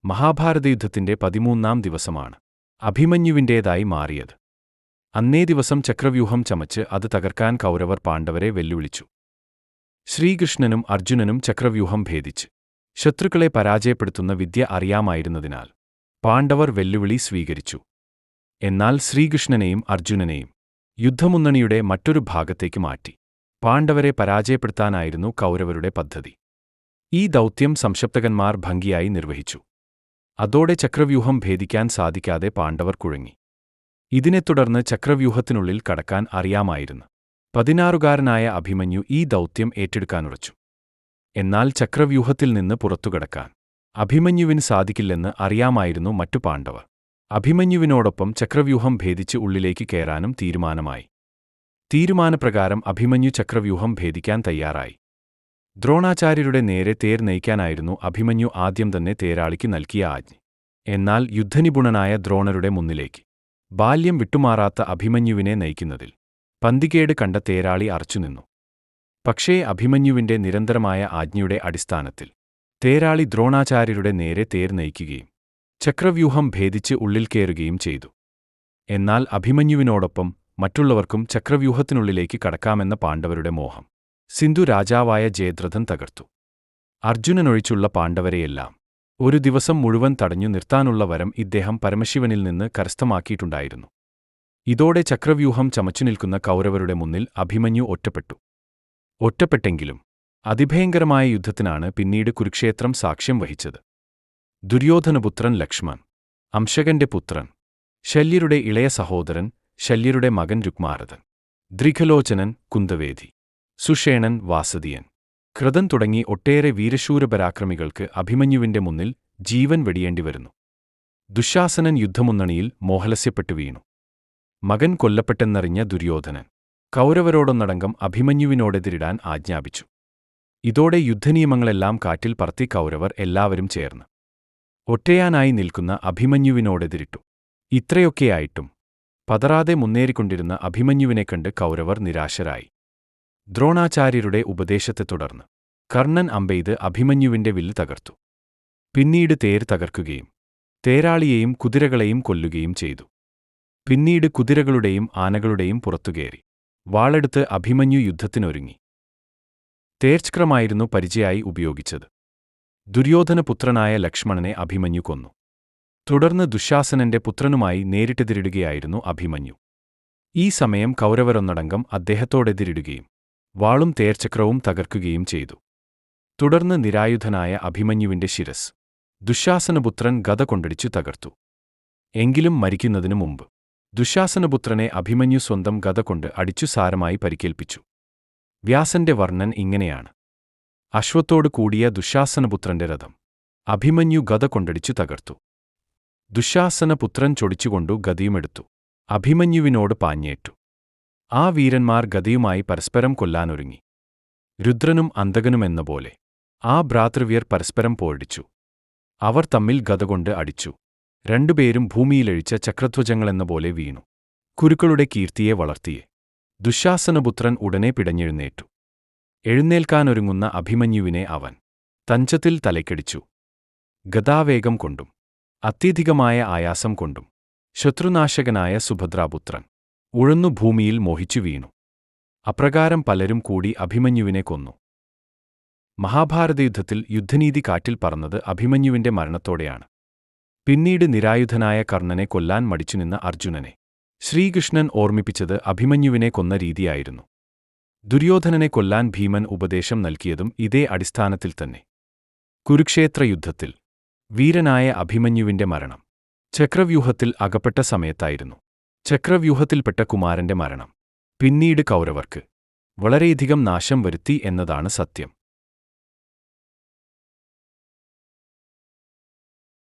മഹാഭാരതയുദ്ധത്തിന്റെ 13-ാം ദിവസമാണ് അഭിമന്യുവിന്റേതായി മാറിയത്. അന്നേ ദിവസം ചക്രവ്യൂഹം ചമച്ച് അത് തകർക്കാൻ കൗരവർ പാണ്ഡവരെ വെല്ലുവിളിച്ചു. ശ്രീകൃഷ്ണനും അർജുനനും ചക്രവ്യൂഹം ഭേദിച്ച് ശത്രുക്കളെ പരാജയപ്പെടുത്തുന്ന വിദ്യ അറിയാമായിരുന്നതിനാൽ പാണ്ഡവർ വെല്ലുവിളി സ്വീകരിച്ചു. എന്നാൽ ശ്രീകൃഷ്ണനെയും അർജുനനെയും യുദ്ധമുന്നണിയുടെ മറ്റൊരു ഭാഗത്തേക്ക് മാറ്റി പാണ്ഡവരെ പരാജയപ്പെടുത്താനായിരുന്നു കൗരവരുടെ പദ്ധതി. ഈ ദൗത്യം സംശപ്തകന്മാർ ഭംഗിയായി നിർവഹിച്ചു. അതോടെ ചക്രവ്യൂഹം ഭേദിക്കാൻ സാധിക്കാതെ പാണ്ഡവർ കുഴങ്ങി. ഇതിനെ തുടർന്ന് ചക്രവ്യൂഹത്തിനുള്ളിൽ കടക്കാൻ അറിയാമായിരുന്നു 16-കാരനായ അഭിമന്യു ഈ ദൗത്യം ഏറ്റെടുക്കാനുറച്ചു. എന്നാൽ ചക്രവ്യൂഹത്തിൽ നിന്ന് പുറത്തുകടക്കാൻ അഭിമന്യുവിന് സാധിക്കില്ലെന്ന് അറിയാമായിരുന്നു മറ്റു പാണ്ഡവർ. അഭിമന്യുവിനോടൊപ്പം ചക്രവ്യൂഹം ഭേദിച്ച് ഉള്ളിലേക്ക് കയറാനും തീരുമാനമായി. തീരുമാനപ്രകാരം അഭിമന്യു ചക്രവ്യൂഹം ഭേദിക്കാൻ തയ്യാറായി. ദ്രോണാചാര്യരുടെ നേരെ തേർ നയിക്കാനായിരുന്നു അഭിമന്യു ആദ്യം തന്നെ തേരാളിക്ക് നൽകിയ ആജ്ഞ. എന്നാൽ യുദ്ധനിപുണനായ ദ്രോണരുടെ മുന്നിലേക്ക് ബാല്യം വിട്ടുമാറാത്ത അഭിമന്യുവിനെ നയിക്കുന്നതിൽ പന്തികേട് കണ്ട തേരാളി അറച്ചുനിന്നു. പക്ഷേ അഭിമന്യുവിന്റെ നിരന്തരമായ ആജ്ഞയുടെ അടിസ്ഥാനത്തിൽ തേരാളി ദ്രോണാചാര്യരുടെ നേരെ തേർ നയിക്കുകയും ചക്രവ്യൂഹം ഭേദിച്ച് ഉള്ളിൽ കയറുകയും ചെയ്തു. എന്നാൽ അഭിമന്യുവിനോടൊപ്പം മറ്റുള്ളവർക്കും ചക്രവ്യൂഹത്തിനുള്ളിലേക്ക് കടക്കാമെന്ന പാണ്ഡവരുടെ മോഹം സിന്ധു രാജാവായ ജയദ്രഥൻ തകർത്തു. അർജുനനൊഴിച്ചുള്ള പാണ്ഡവരെയെല്ലാം ഒരു ദിവസം മുഴുവൻ തടഞ്ഞു നിർത്താനുള്ള വരം ഇദ്ദേഹം പരമശിവനിൽ നിന്ന് കരസ്ഥമാക്കിയിട്ടുണ്ടായിരുന്നു. ഇതോടെ ചക്രവ്യൂഹം ചമച്ചുനിൽക്കുന്ന കൗരവരുടെ മുന്നിൽ അഭിമന്യു ഒറ്റപ്പെട്ടെങ്കിലും അതിഭയങ്കരമായ യുദ്ധത്തിനാണ് പിന്നീട് കുരുക്ഷേത്രം സാക്ഷ്യം വഹിച്ചത്. ദുര്യോധനപുത്രൻ ലക്ഷ്മൺ, അംശകന്റെ പുത്രൻ, ശല്യരുടെ ഇളയ സഹോദരൻ, ശല്യരുടെ മകൻ രുക്മാരഥൻ, ദൃഘലോചനൻ, കുന്തവേദി, സുഷേണൻ, വാസതിയൻ, കൃതൻ തുടങ്ങി ഒട്ടേറെ വീരശൂരപരാക്രമികൾക്ക് അഭിമന്യുവിന്റെ മുന്നിൽ ജീവൻ വെടിയേണ്ടിവരുന്നു. ദുശ്ശാസനൻ യുദ്ധമുന്നണിയിൽ മോഹലസ്യപ്പെട്ടു വീണു. മകൻ കൊല്ലപ്പെട്ടെന്നറിഞ്ഞ ദുര്യോധനൻ കൗരവരോടൊന്നടങ്കം അഭിമന്യുവിനോടെതിരിടാൻ ആജ്ഞാപിച്ചു. ഇതോടെ യുദ്ധനിയമങ്ങളെല്ലാം കാറ്റിൽ പറത്തി കൗരവർ എല്ലാവരും ചേർന്ന് ഒറ്റയാനായി നിൽക്കുന്ന അഭിമന്യുവിനോടെതിരിട്ടു. ഇത്രയൊക്കെയായിട്ടും പതറാതെ മുന്നേറിക്കൊണ്ടിരുന്ന അഭിമന്യുവിനെ കണ്ട് കൗരവർ നിരാശരായി. ദ്രോണാചാര്യരുടെ ഉപദേശത്തെ തുടർന്ന് കർണൻ അമ്പെയ്ത് അഭിമന്യുവിന്റെ വില്ല് തകർത്തു. പിന്നീട് തേർ തകർക്കുകയും തേരാളിയെയും കുതിരകളെയും കൊല്ലുകയും ചെയ്തു. പിന്നീട് കുതിരകളുടെയും ആനകളുടെയും പുറത്തുകയറി വാളെടുത്ത് അഭിമന്യു യുദ്ധത്തിനൊരുങ്ങി. തേർചക്രമായിരുന്നു പരിചയായി ഉപയോഗിച്ചത്. ദുര്യോധനപുത്രനായ ലക്ഷ്മണനെ അഭിമന്യു കൊന്നു. തുടർന്ന് ദുശ്ശാസനന്റെ പുത്രനുമായി നേരിട്ടെതിരിടുകയായിരുന്നു അഭിമന്യു. ഈ സമയം കൗരവരൊന്നടങ്കം അദ്ദേഹത്തോടെതിരിടുകയും വാളും തേർചക്രവും തകർക്കുകയും ചെയ്തു. തുടർന്ന് നിരായുധനായ അഭിമന്യുവിന്റെ ശിരസ് ദുശ്ശാസനപുത്രൻ ഗദ കൊണ്ടടിച്ചു തകർത്തു. എങ്കിലും മരിക്കുന്നതിനു മുമ്പ് ദുശ്ശാസനപുത്രനെ അഭിമന്യു സ്വന്തം ഗദ കൊണ്ട് അടിച്ചു സാരമായി പരിക്കേൽപ്പിച്ചു. വ്യാസന്റെ വർണ്ണൻ ഇങ്ങനെയാണ്: അശ്വത്തോടു കൂടിയ ദുശ്ശാസനപുത്രന്റെ രഥം അഭിമന്യു ഗദ കൊണ്ടടിച്ചു തകർത്തു. ദുശ്ശാസനപുത്രൻ ചൊടിച്ചുകൊണ്ടു ഗദയുമെടുത്തു അഭിമന്യുവിനോട് പാഞ്ഞേറ്റു. ആ വീരന്മാർ ഗദയുമായി പരസ്പരം കൊല്ലാനൊരുങ്ങി. രുദ്രനും അന്തകനുമെന്നപോലെ ആ ഭ്രാതൃവ്യർ പരസ്പരം പോരടിച്ചു. അവർ തമ്മിൽ ഗദകൊണ്ട് അടിച്ചു. രണ്ടുപേരും ഭൂമിയിലഴിച്ച ചക്രധ്വജങ്ങളെന്നപോലെ വീണു. കുരുക്കളുടെ കീർത്തിയെ വളർത്തിയെ ദുശ്ശാസനപുത്രൻ ഉടനെ പിടഞ്ഞെഴുന്നേറ്റു. എഴുന്നേൽക്കാനൊരുങ്ങുന്ന അഭിമന്യുവിനെ അവൻ തഞ്ചത്തിൽ തലയ്ക്കടിച്ചു. ഗദാവേഗം കൊണ്ടും അത്യധികമായ ആയാസം കൊണ്ടും ശത്രുനാശകനായ സുഭദ്രാപുത്രൻ ഉഴന്നു ഭൂമിയിൽ മോഹിച്ചു വീണു. അപ്രകാരം പലരും കൂടി അഭിമന്യുവിനെ കൊന്നു. മഹാഭാരതയുദ്ധത്തിൽ യുദ്ധനീതി കാറ്റിൽ പറന്നത് അഭിമന്യുവിന്റെ മരണത്തോടെയാണ്. പിന്നീട് നിരായുധനായ കർണനെ കൊല്ലാൻ മടിച്ചുനിന്ന അർജുനനെ ശ്രീകൃഷ്ണൻ ഓർമ്മിപ്പിച്ചത് അഭിമന്യുവിനെ കൊന്ന രീതിയായിരുന്നു. ദുര്യോധനനെ കൊല്ലാൻ ഭീമൻ ഉപദേശം നൽകിയതും ഇതേ അടിസ്ഥാനത്തിൽ തന്നെ. കുരുക്ഷേത്ര യുദ്ധത്തിൽ വീരനായ അഭിമന്യുവിന്റെ മരണം ചക്രവ്യൂഹത്തിൽ അകപ്പെട്ട സമയത്തായിരുന്നു. ചക്രവ്യൂഹത്തിൽപ്പെട്ട കുമാരന്റെ മരണം പിന്നീട് കൗരവർക്ക് വളരെയധികം നാശം വരുത്തി എന്നതാണ് സത്യം.